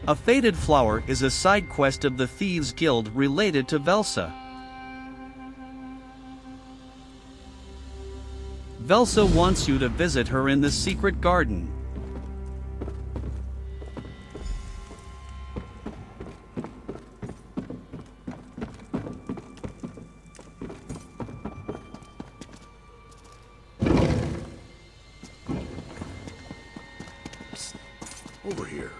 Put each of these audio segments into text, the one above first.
A Faded Flower is a side quest of the Thieves Guild related to Velsa. Velsa wants you to visit her in the secret garden. Over here.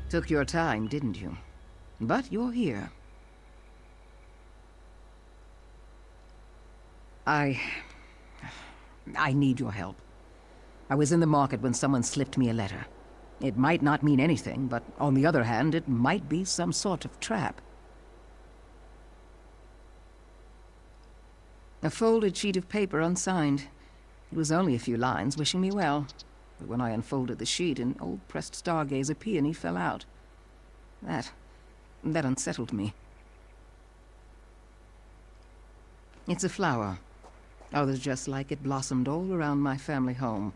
Took your time, didn't you? But you're here. I need your help. I was in the market when someone slipped me a letter. It might not mean anything, but on the other hand, it might be some sort of trap. A folded sheet of paper unsigned. It was only a few lines wishing me well. But when I unfolded the sheet, an old pressed Stargazer peony fell out. That unsettled me. It's a flower. Others just like it blossomed all around my family home.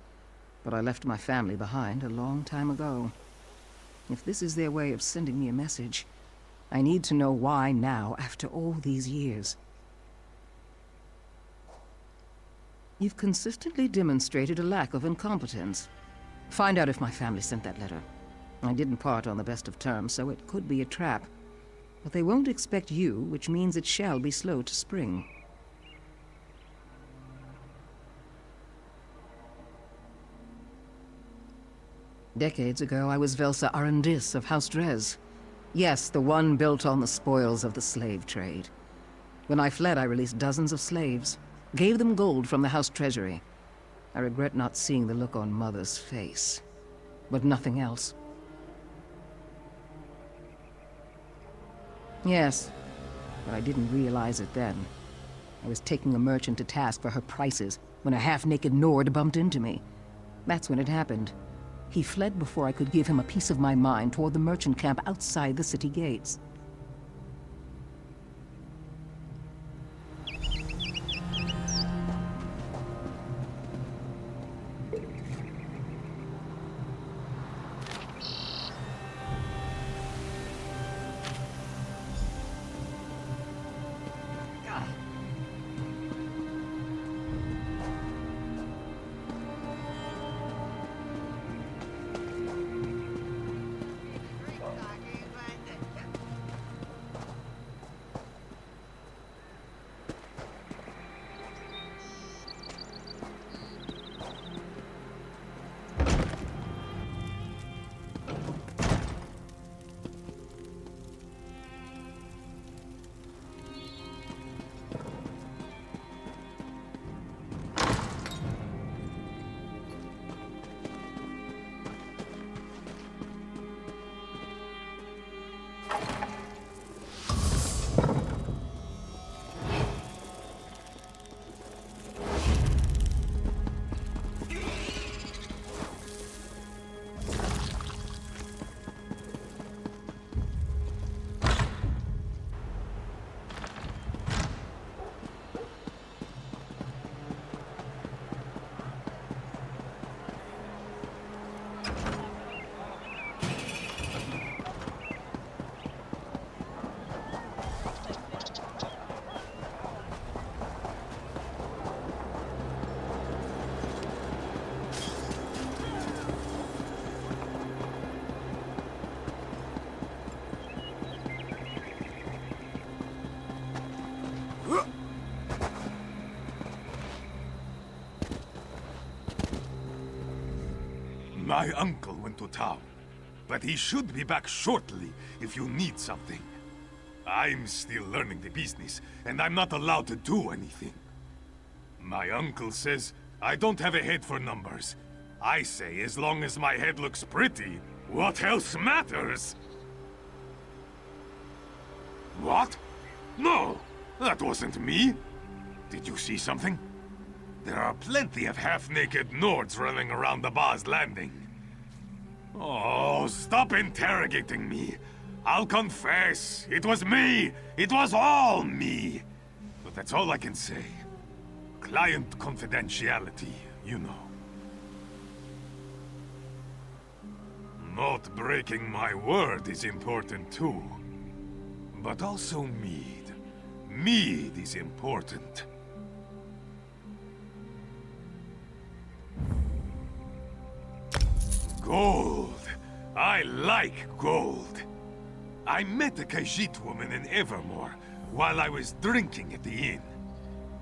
But I left my family behind a long time ago. If this is their way of sending me a message, I need to know why now, after all these years. You've consistently demonstrated a lack of incompetence. Find out if my family sent that letter. I didn't part on the best of terms, so it could be a trap. But they won't expect you, which means it shall be slow to spring. Decades ago, I was Velsa Arendis of House Drez. Yes, the one built on the spoils of the slave trade. When I fled, I released dozens of slaves. Gave them gold from the house treasury. I regret not seeing the look on Mother's face. But nothing else. Yes, but I didn't realize it then. I was taking a merchant to task for her prices when a half-naked Nord bumped into me. That's when it happened. He fled before I could give him a piece of my mind toward the merchant camp outside the city gates. My uncle went to town, but he should be back shortly if you need something. I'm still learning the business, and I'm not allowed to do anything. My uncle says I don't have a head for numbers. I say as long as my head looks pretty, what else matters? What? No, that wasn't me. Did you see something? There are plenty of half-naked Nords running around the bar's landing. Oh, stop interrogating me. I'll confess. It was me. It was all me. But that's all I can say. Client confidentiality, you know. Not breaking my word is important too. But also mead. Mead is important. Gold. I like gold. I met a Khajiit woman in Evermore while I was drinking at the inn.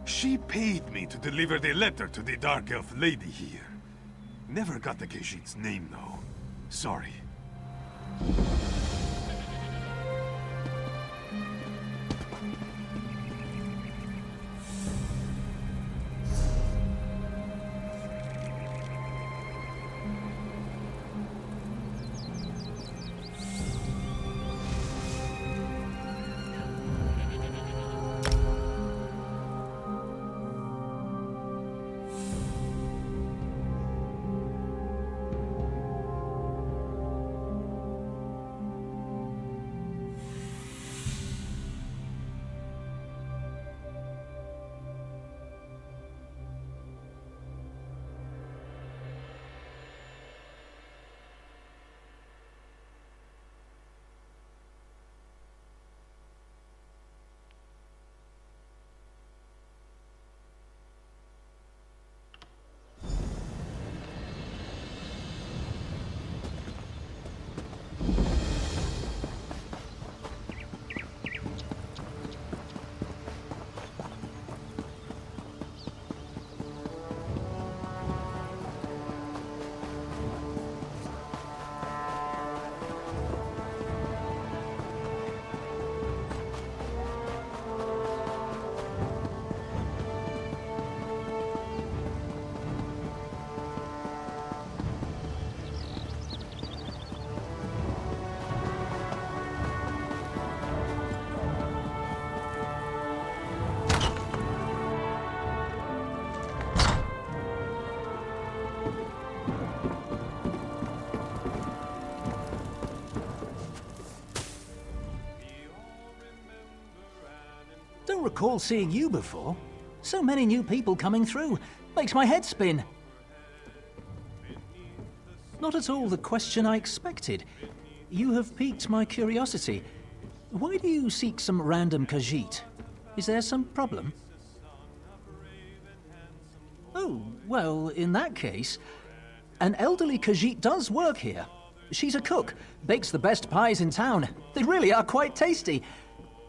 She paid me to deliver the letter to the Dark Elf lady here. Never got the Khajiit's name though. Sorry. Don't recall seeing you before. So many new people coming through. Makes my head spin. Not at all the question I expected. You have piqued my curiosity. Why do you seek some random Khajiit? Is there some problem? Oh, well, in that case, an elderly Khajiit does work here. She's a cook, bakes the best pies in town. They really are quite tasty.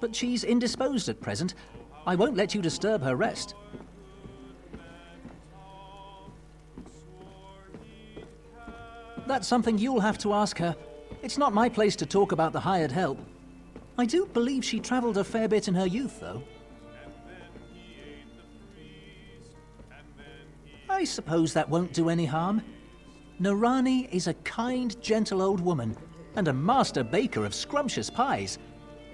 But she's indisposed at present. I won't let you disturb her rest. That's something you'll have to ask her. It's not my place to talk about the hired help. I do believe she traveled a fair bit in her youth, though. I suppose that won't do any harm. Narani is a kind, gentle old woman, and a master baker of scrumptious pies.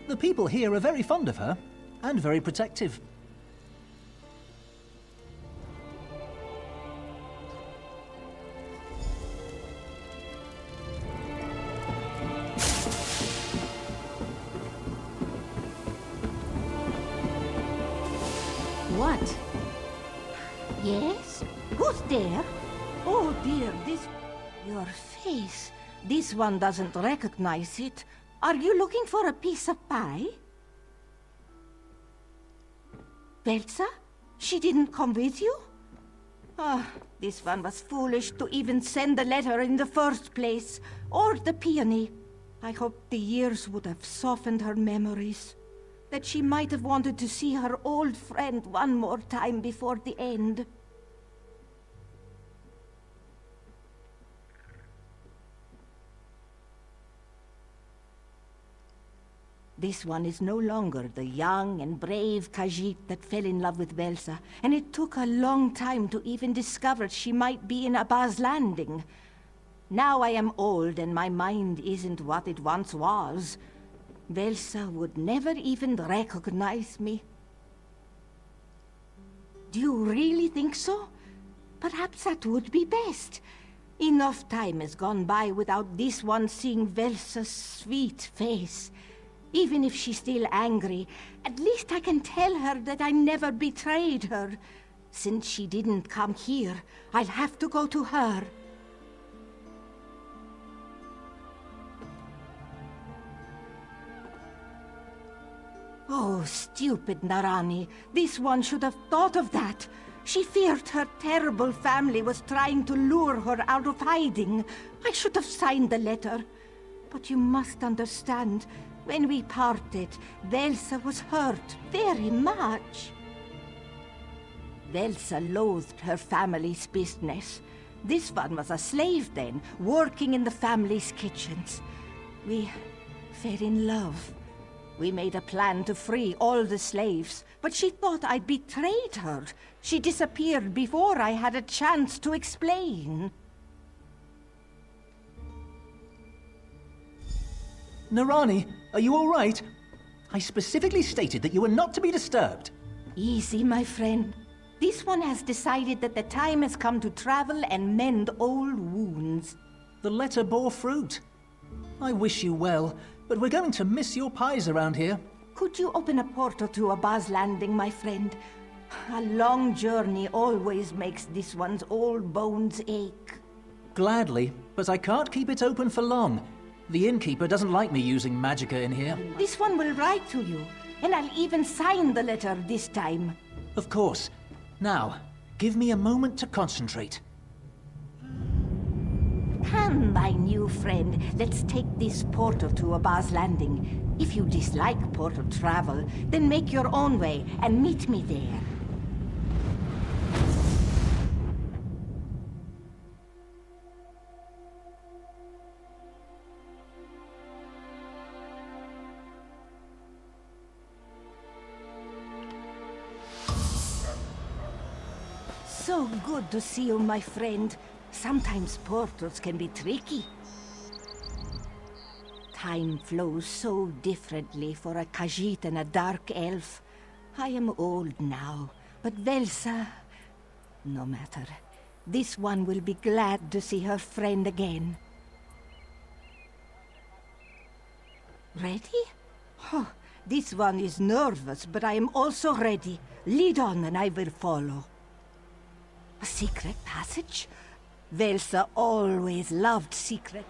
The people here are very fond of her, and very protective. What? Yes? Who's there? Oh dear, your face. This one doesn't recognize it. Are you looking for a piece of pie? Velsa? She didn't come with you? Ah, this one was foolish to even send the letter in the first place, or the peony. I hoped the years would have softened her memories. that she might have wanted to see her old friend one more time before the end. This one is no longer the young and brave Khajiit that fell in love with Velsa, and it took a long time to even discover she might be in Abba's Landing. Now I am old and my mind isn't what it once was. Velsa would never even recognize me. Do you really think so? Perhaps that would be best. Enough time has gone by without this one seeing Velsa's sweet face. Even if she's still angry, at least I can tell her that I never betrayed her. Since she didn't come here, I'll have to go to her. Oh, stupid Narani. This one should have thought of that. She feared her terrible family was trying to lure her out of hiding. I should have signed the letter. But you must understand, when we parted, Velsa was hurt very much. Velsa loathed her family's business. This one was a slave then, working in the family's kitchens. We fell in love. We made a plan to free all the slaves, but she thought I betrayed her. She disappeared before I had a chance to explain. Narani, are you all right? I specifically stated that you were not to be disturbed. Easy, my friend. This one has decided that the time has come to travel and mend old wounds. The letter bore fruit. I wish you well, but we're going to miss your pies around here. Could you open a portal to Abba's Landing, my friend? A long journey always makes this one's old bones ache. Gladly, but I can't keep it open for long. The innkeeper doesn't like me using magicka in here. This one will write to you, and I'll even sign the letter this time. Of course. Now, give me a moment to concentrate. Come, my new friend, let's take this portal to Abba's Landing. If you dislike portal travel, then make your own way and meet me there. So good to see you, my friend. Sometimes portals can be tricky. Time flows so differently for a Khajiit and a dark elf. I am old now, but Velsa... No matter. This one will be glad to see her friend again. Ready? Oh, this one is nervous, but I am also ready. Lead on and I will follow. A secret passage? Velsa always loved secret.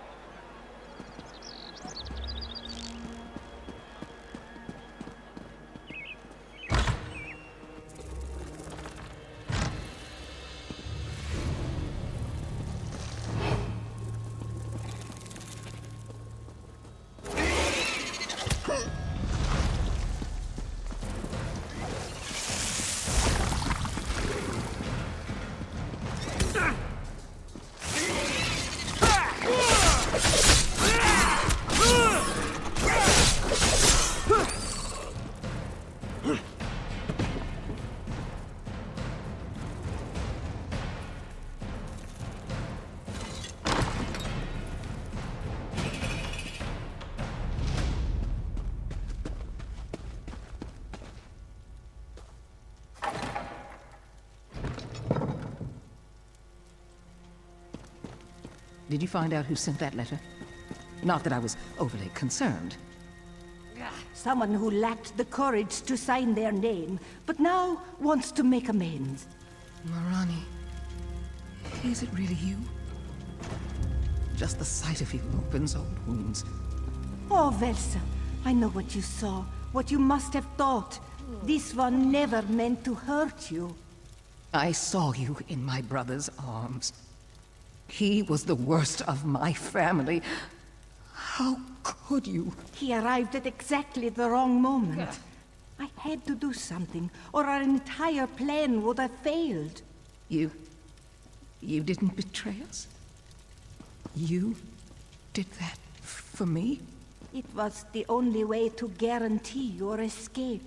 Did you find out who sent that letter? Not that I was overly concerned. Someone who lacked the courage to sign their name, but now wants to make amends. Marani, is it really you? Just the sight of you opens old wounds. Oh, Velsa, I know what you saw, what you must have thought. This one never meant to hurt you. I saw you in my brother's arms. He was the worst of my family. How could you? He arrived at exactly the wrong moment. I had to do something, or our entire plan would have failed. You didn't betray us? You did that for me? It was the only way to guarantee your escape.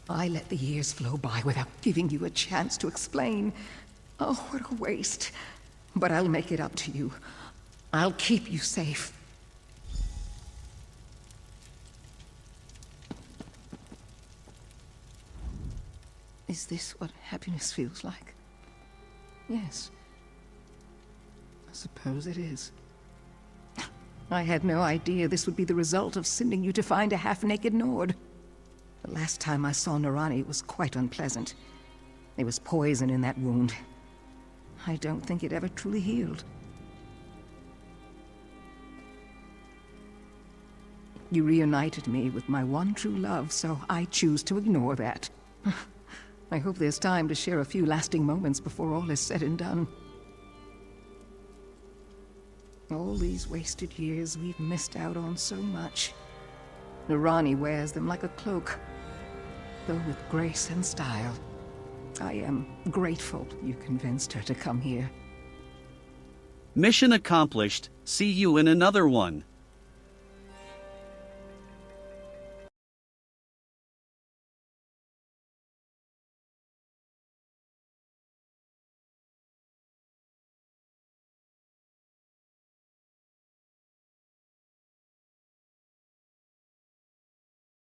I let the years flow by without giving you a chance to explain. Oh, what a waste. But I'll make it up to you. I'll keep you safe. Is this what happiness feels like? Yes. I suppose it is. I had no idea this would be the result of sending you to find a half-naked Nord. The last time I saw Narani was quite unpleasant. There was poison in that wound. I don't think it ever truly healed. You reunited me with my one true love, so I choose to ignore that. I hope there's time to share a few lasting moments before all is said and done. All these wasted years, we've missed out on so much. Narani wears them like a cloak, though with grace and style. I am grateful you convinced her to come here. Mission accomplished. See you in another one.